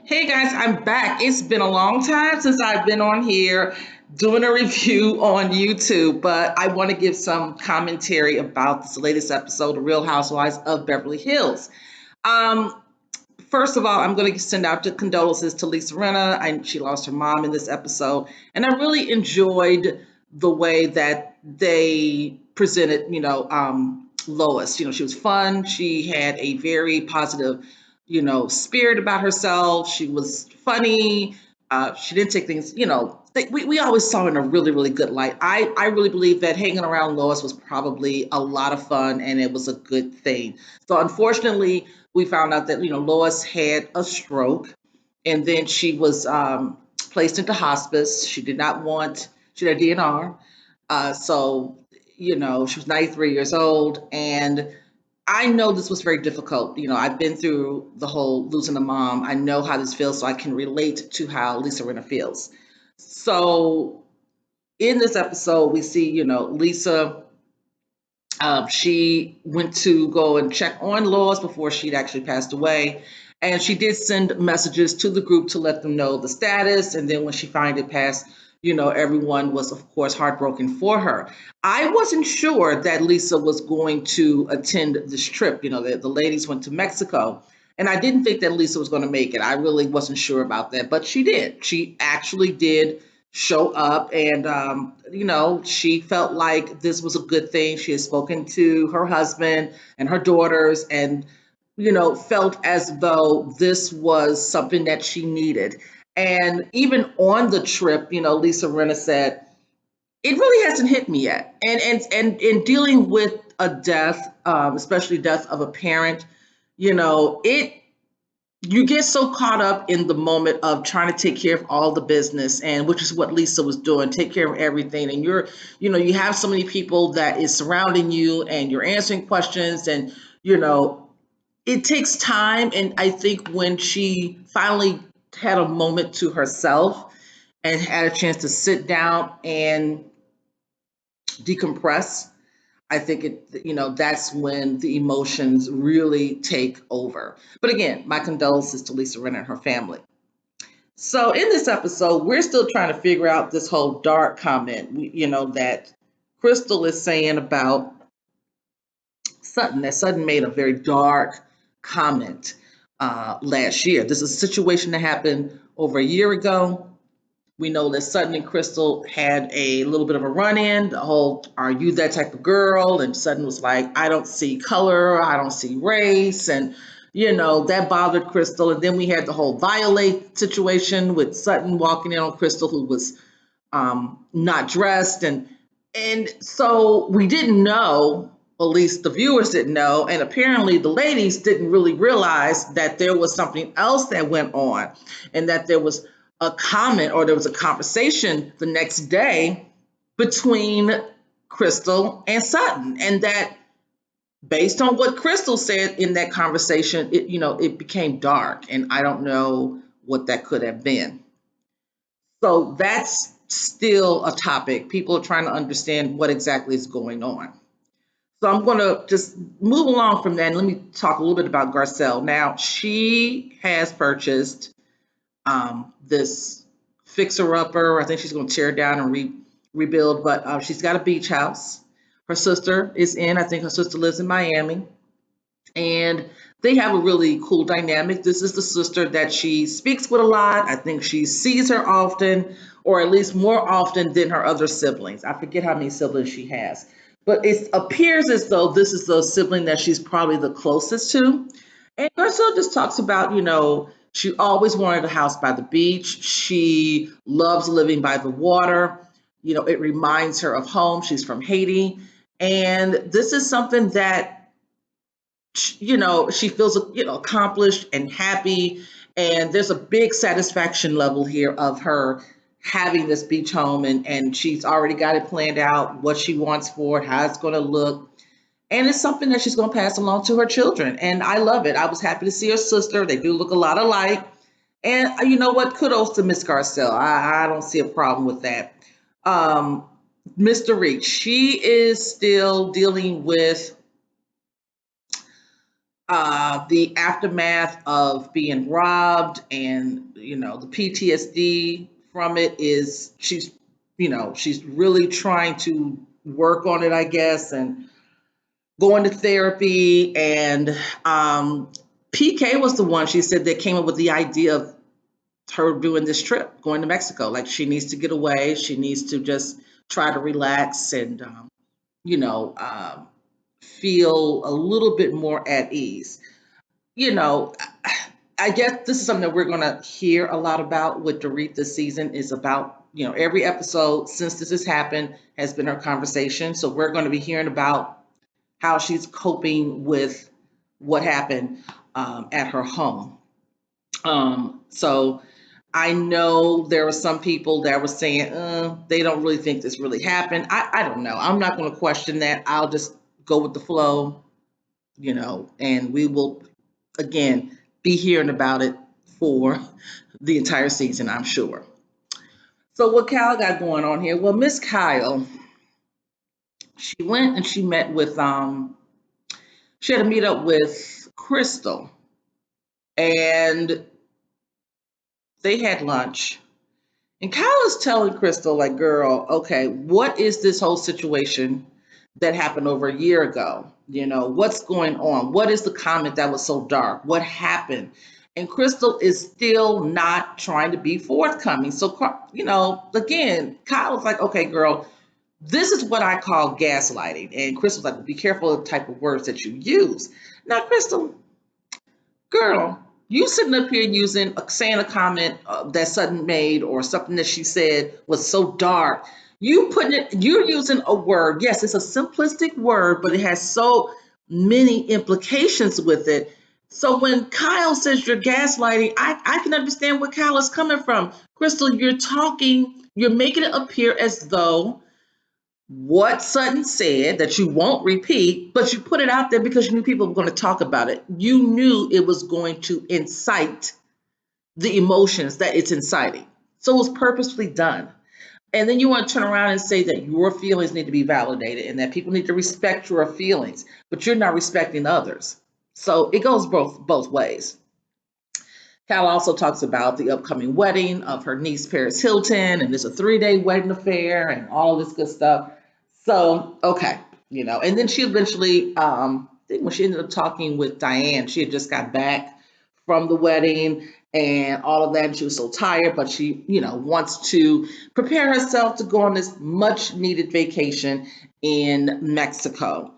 Hey guys, I'm back. It's been a long time since I've been on here doing a review on YouTube, but I want to give some commentary about this latest episode of Real Housewives of Beverly Hills. Um, First of all, I'm going to send out the condolences to Lisa Rinna. She lost her mom in this episode, and I really enjoyed the way that they presented, Lois. She was fun. She had a very positive, spirit about herself. She was funny. She didn't take things, we always saw her in a really, really good light. I really believe that hanging around Lois was probably a lot of fun and it was a good thing. So unfortunately, we found out that Lois had a stroke, and then she was placed into hospice. She had a DNR, so she was 93 years old, and I know this was very difficult. I've been through the whole losing a mom. I know how this feels, so I can relate to how Lisa Rinna feels. So in this episode, we see Lisa. She went to go and check on Lois before she'd actually passed away. And she did send messages to the group to let them know the status. And then when she finally passed, everyone was, of course, heartbroken for her. I wasn't sure that Lisa was going to attend this trip. The ladies went to Mexico. And I didn't think that Lisa was going to make it. I really wasn't sure about that. But she did. She actually did show up, and she felt like this was a good thing. She had spoken to her husband and her daughters, and felt as though this was something that she needed. And even on the trip, Lisa Rinna said, it really hasn't hit me yet. And in dealing with a death, especially death of a parent, it you get so caught up in the moment of trying to take care of all the business, and which is what Lisa was doing, take care of everything. And you have so many people that is surrounding you, and you're answering questions, and you know it takes time. And I think when she finally had a moment to herself and had a chance to sit down and decompress, I think that's when the emotions really take over. But again, my condolences to Lisa Rinna and her family. So in this episode, we're still trying to figure out this whole dark comment, that Crystal is saying about Sutton. That Sutton made a very dark comment last year. This is a situation that happened over a year ago. We know that Sutton and Crystal had a little bit of a run in, the whole, are you that type of girl? And Sutton was like, I don't see color, I don't see race. And, that bothered Crystal. And then we had the whole violate situation with Sutton walking in on Crystal, who was not dressed. And so we didn't know, at least the viewers didn't know, and apparently the ladies didn't really realize that there was something else that went on, and that there was a comment, or there was a conversation the next day between Crystal and Sutton, and that based on what Crystal said in that conversation, it became dark, and I don't know what that could have been. So that's still a topic. People are trying to understand what exactly is going on. So I'm going to just move along from that, and let me talk a little bit about Garcelle. Now, she has purchased this fixer-upper. I think she's going to tear it down and rebuild, but she's got a beach house. Her sister is in. I think her sister lives in Miami, and they have a really cool dynamic. This is the sister that she speaks with a lot. I think she sees her often, or at least more often than her other siblings. I forget how many siblings she has, but it appears as though this is the sibling that she's probably the closest to. And Garcelle just talks about, she always wanted a house by the beach. She loves living by the water. It reminds her of home. She's from Haiti. And this is something that she feels accomplished and happy, and there's a big satisfaction level here of her having this beach home, and she's already got it planned out, what she wants for it, how it's going to look, and it's something that she's going to pass along to her children. And I love it. I was happy to see her sister. They do look a lot alike, and you know what, kudos to Miss Garcelle. I don't see a problem with that. um Mr. Reach, she is still dealing with the aftermath of being robbed, and the PTSD from it is she's really trying to work on it, I guess, and going to therapy. And PK was the one, she said, that came up with the idea of her doing this trip, going to Mexico. Like, she needs to get away. She needs to just try to relax and, you know, um, feel a little bit more at ease. You know, I guess this is something that we're going to hear a lot about with Dorit this season, is about, every episode since this has happened has been her conversation. So we're going to be hearing about how she's coping with what happened at her home. So I know there were some people that were saying they don't really think this really happened. I don't know. I'm not going to question that. I'll just go with the flow, and we will, again, be hearing about it for the entire season, I'm sure. So what Kyle got going on here? Well, Miss Kyle, she went and she met with she had a meet up with Crystal, and they had lunch. And Kyle is telling Crystal, like, girl, okay, what is this whole situation that happened over a year ago? What's going on? What is the comment that was so dark? What happened? And Crystal is still not trying to be forthcoming. So, again, Kyle was like, okay, girl, this is what I call gaslighting. And Crystal's like, be careful of the type of words that you use. Now, Crystal, girl, you sitting up here saying a comment that Sutton made, or something that she said was so dark. You're using a word. Yes, it's a simplistic word, but it has so many implications with it. So when Kyle says you're gaslighting, I can understand where Kyle is coming from. Crystal, you're making it appear as though what Sutton said that you won't repeat, but you put it out there because you knew people were going to talk about it. You knew it was going to incite the emotions that it's inciting. So it was purposefully done. And then you want to turn around and say that your feelings need to be validated and that people need to respect your feelings, but you're not respecting others. So it goes both ways. Cal also talks about the upcoming wedding of her niece, Paris Hilton, and it's a 3-day wedding affair and all this good stuff. So, okay, and then she eventually, I think when she ended up talking with Diane, she had just got back from the wedding and all of that. And she was so tired, but she, wants to prepare herself to go on this much needed vacation in Mexico.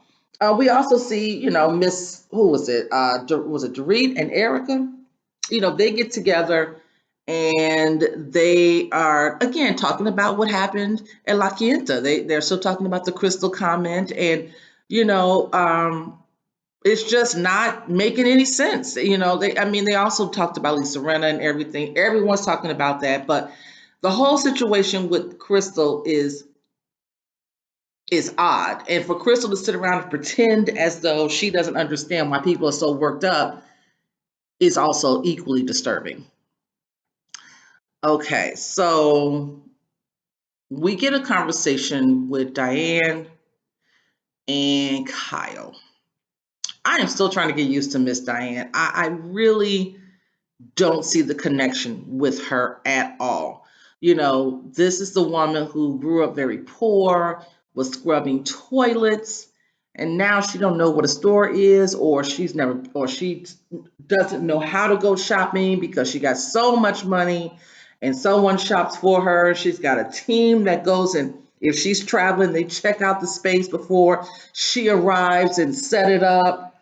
We also see, Miss, who was it? Was it Dorit and Erica? They get together and they are again talking about what happened at La Quinta. They're still talking about the Crystal comment, and you know, um, it's just not making any sense. They also talked about Lisa Renna and everything. Everyone's talking about that, but the whole situation with Crystal is odd. And for Crystal to sit around and pretend as though she doesn't understand why people are so worked up is also equally disturbing. Okay, so we get a conversation with Diane and Kyle. I am still trying to get used to Miss Diane. I really don't see the connection with her at all. This is the woman who grew up very poor, was scrubbing toilets, and now she don't know what a store is, or she doesn't know how to go shopping because she got so much money and someone shops for her. She's got a team that goes, and if she's traveling, they check out the space before she arrives and set it up.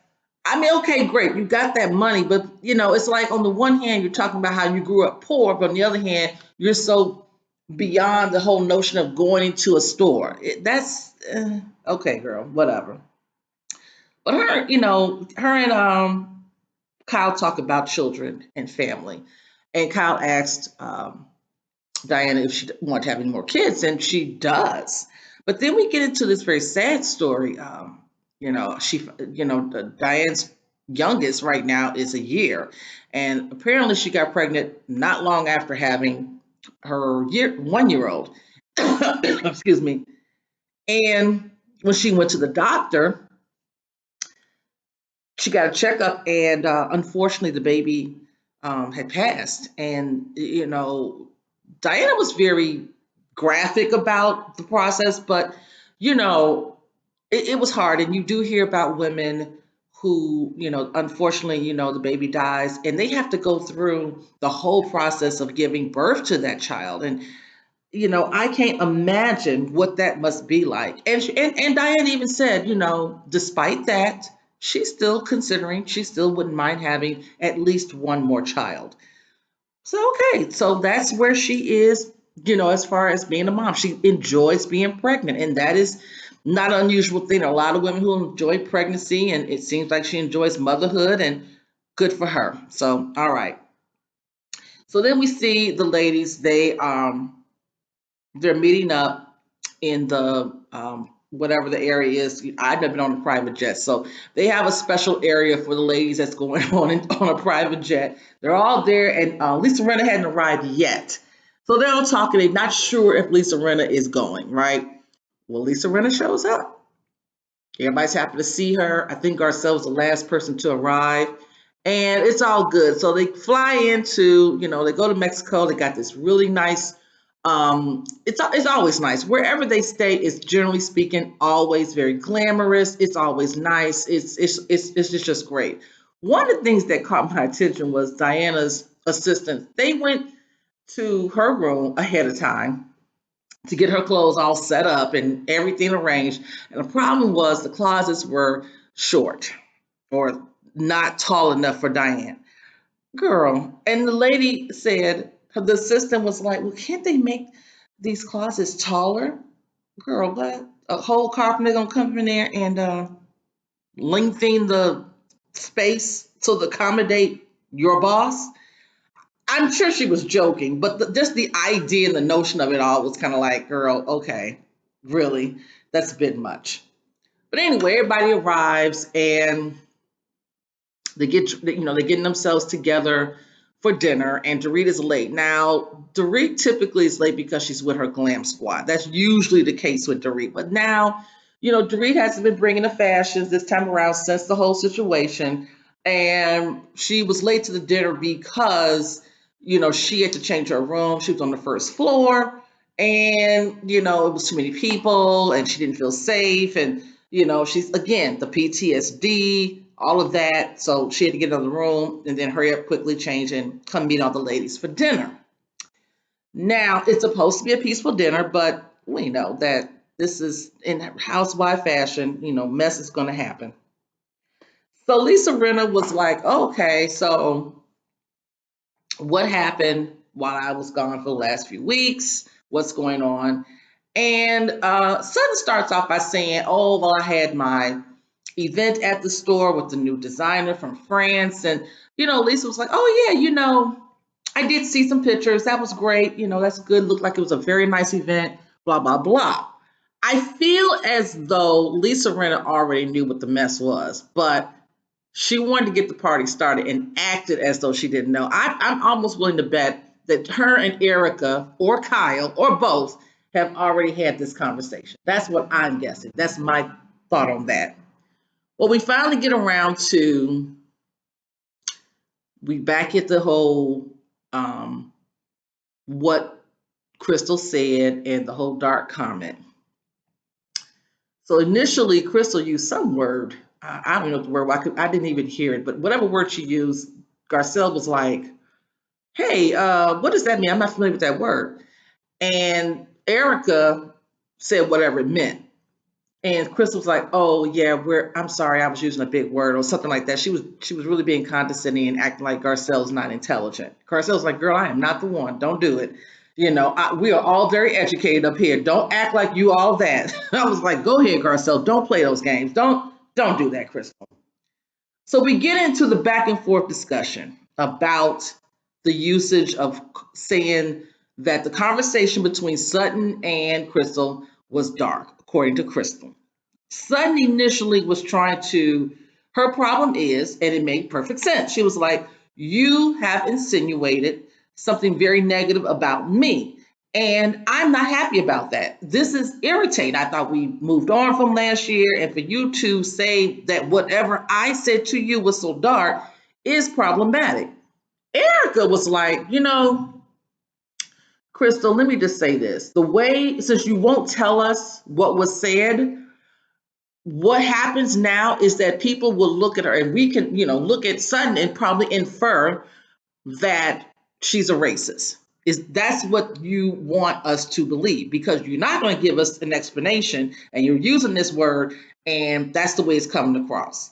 Okay, great. You got that money, but it's like on the one hand, you're talking about how you grew up poor, but on the other hand, you're so beyond the whole notion of going into a store. That's okay, girl, whatever. But her and Kyle talk about children and family, and Kyle asked Diana if she wanted to have any more kids, and she does. But then we get into this very sad story. Diane's youngest right now is a year, and apparently she got pregnant not long after having her 1 year old. Excuse me. And when she went to the doctor, she got a checkup, and unfortunately, the baby had passed. And Diana was very graphic about the process, but you know, it was hard. And you do hear about women who, unfortunately, the baby dies, and they have to go through the whole process of giving birth to that child. And I can't imagine what that must be like. And Diane even said, despite that, she still wouldn't mind having at least one more child. So okay, so that's where she is, as far as being a mom. She enjoys being pregnant, and that is not an unusual thing. There are a lot of women who enjoy pregnancy, and it seems like she enjoys motherhood, and good for her. So all right. So then we see the ladies, they're meeting up in the whatever the area is. I've never been on a private jet, so they have a special area for the ladies that's going on a private jet. They're all there, and Lisa Rinna hadn't arrived yet, so they're all talking. They're not sure if Lisa Rinna is going, right? Well, Lisa Rinna shows up. Everybody's happy to see her. I think Garcelle was the last person to arrive, and it's all good. So they fly into, they go to Mexico. They got this really nice. It's always nice wherever they stay. Is generally speaking always very glamorous. It's always nice. It's just great. One of the things that caught my attention was Diana's assistant. They went to her room ahead of time to get her clothes all set up and everything arranged. And the problem was the closets were short or not tall enough for Diane. Girl. And the lady said, the assistant was like, well, can't they make these closets taller? Girl, what? A whole carpenter gonna come in there and lengthen the space to accommodate your boss? I'm sure she was joking, but just the idea and the notion of it all was kind of like, girl, okay, really, that's a bit much. But anyway, everybody arrives and they're getting themselves together for dinner, and Dorit is late. Now, Dorit typically is late because she's with her glam squad. That's usually the case with Dorit. But now, Dorit hasn't been bringing the fashions this time around since the whole situation. And she was late to the dinner because, she had to change her room. She was on the first floor, and, it was too many people, and she didn't feel safe. And, she's, again, the PTSD, all of that. So she had to get out of the room and then hurry up, quickly change, and come meet all the ladies for dinner. Now, it's supposed to be a peaceful dinner, but we know that this is in housewife fashion, mess is going to happen. So Lisa Rinna was like, okay, so what happened while I was gone for the last few weeks? What's going on? And Sutton starts off by saying, oh, well, I had my event at the store with the new designer from France. And, Lisa was like, oh, yeah, I did see some pictures. That was great. That's good. Looked like it was a very nice event, blah, blah, blah. I feel as though Lisa Rinna already knew what the mess was, but she wanted to get the party started and acted as though she didn't know. I'm almost willing to bet that her and Erica or Kyle or both have already had this conversation. That's what I'm guessing. That's my thought on that. Well, we finally get around to, we back at the whole what Crystal said and the whole dark comment. So initially, Crystal used some word. I don't know the word. I didn't even hear it, but whatever word she used, Garcelle was like, hey, what does that mean? I'm not familiar with that word. And Erica said whatever it meant. And Crystal was like, "Oh yeah, I'm sorry, I was using a big word or something like that." She was really being condescending and acting like Garcelle's not intelligent. Garcelle's like, "Girl, I am not the one. Don't do it. We are all very educated up here. Don't act like you all that." I was like, "Go ahead, Garcelle. Don't play those games. Don't do that, Crystal." So we get into the back and forth discussion about the usage of saying that the conversation between Sutton and Crystal was dark, according to Crystal. Sutton initially was trying to, her problem is, and it made perfect sense. She was like, you have insinuated something very negative about me. And I'm not happy about that. This is irritating. I thought we moved on from last year, and for you to say that whatever I said to you was so dark is problematic. Erica was like, Crystal, let me just say this. The way, since you won't tell us what was said, what happens now is that people will look at her and we can, look at Sutton and probably infer that she's a racist. That's what you want us to believe, because you're not going to give us an explanation and you're using this word, and that's the way it's coming across.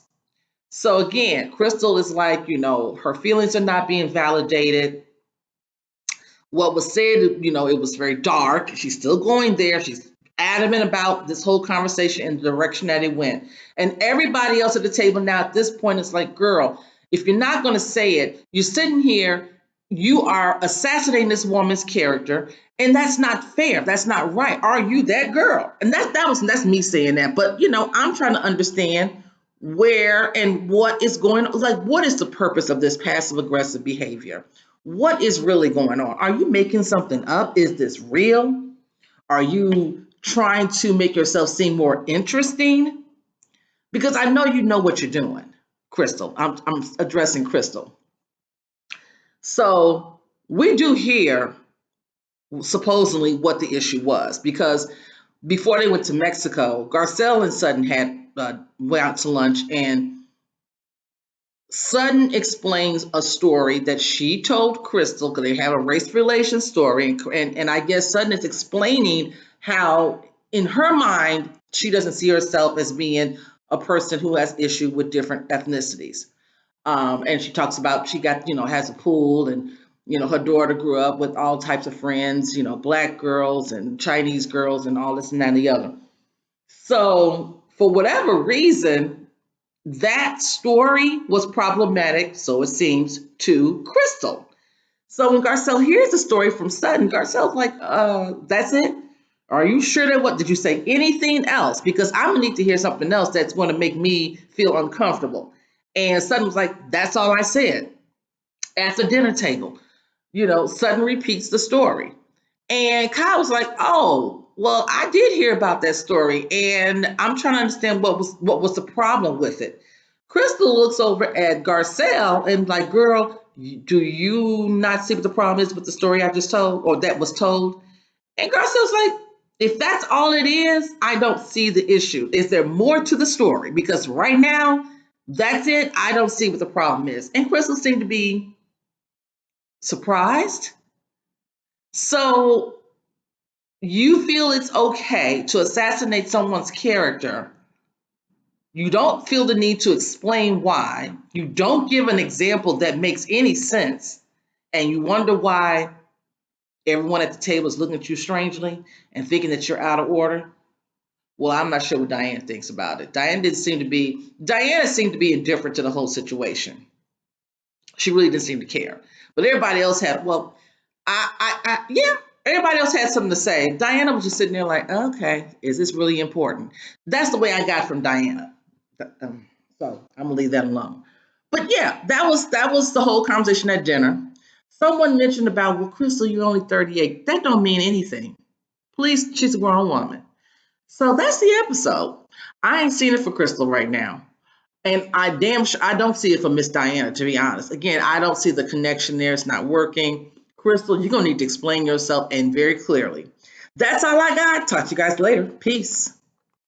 So again, Crystal is like, her feelings are not being validated. What was said, it was very dark. She's still going there. She's adamant about this whole conversation and the direction that it went. And everybody else at the table now at this point is like, girl, if you're not going to say it, you're sitting here, you are assassinating this woman's character, and that's not fair. That's not right. Are you that girl? And that's me saying that. But I'm trying to understand where and what is going on. Like, what is the purpose of this passive aggressive behavior? What is really going on? Are you making something up? Is this real? Are you trying to make yourself seem more interesting? Because I know you know what you're doing, Crystal. I'm addressing Crystal. So we do hear supposedly what the issue was, because before they went to Mexico, Garcelle and Sutton had went out to lunch, and Sutton explains a story that she told Crystal, because they have a race relations story, and I guess Sutton is explaining how, in her mind, she doesn't see herself as being a person who has issue with different ethnicities. And she talks about she got, has a pool, and her daughter grew up with all types of friends, black girls and Chinese girls and all this and that and the other. So for whatever reason, that story was problematic, so it seems, to Crystal. So when Garcelle hears the story from Sutton, Garcelle's like, that's it? Are you sure that what did you say anything else? Because I'm gonna need to hear something else that's gonna make me feel uncomfortable. And Sutton was like, that's all I said at the dinner table. Sutton repeats the story. And Kyle was like, oh, well, I did hear about that story, and I'm trying to understand what was the problem with it. Crystal looks over at Garcelle and like, girl, do you not see what the problem is with the story I just told, or that was told? And Garcelle's like, if that's all it is, I don't see the issue. Is there more to the story? Because right now, that's it. I don't see what the problem is. And Crystal seemed to be surprised. So you feel it's okay to assassinate someone's character. You don't feel the need to explain why. You don't give an example that makes any sense. And you wonder why everyone at the table is looking at you strangely and thinking that you're out of order. Well, I'm not sure what Diana thinks about it. Diana seemed to be indifferent to the whole situation. She really didn't seem to care. But everybody else had, well, yeah, everybody else had something to say. Diana was just sitting there like, okay, is this really important? That's the way I got from Diana. So I'm gonna leave that alone. But yeah, that was the whole conversation at dinner. Someone mentioned about, well, Crystal, you're only 38. That don't mean anything. Please, she's a grown woman. So that's the episode. I ain't seen it for Crystal right now. And I don't see it for Miss Diana, to be honest. Again, I don't see the connection there. It's not working. Crystal, you're going to need to explain yourself, and very clearly. That's all I got. Talk to you guys later. Peace.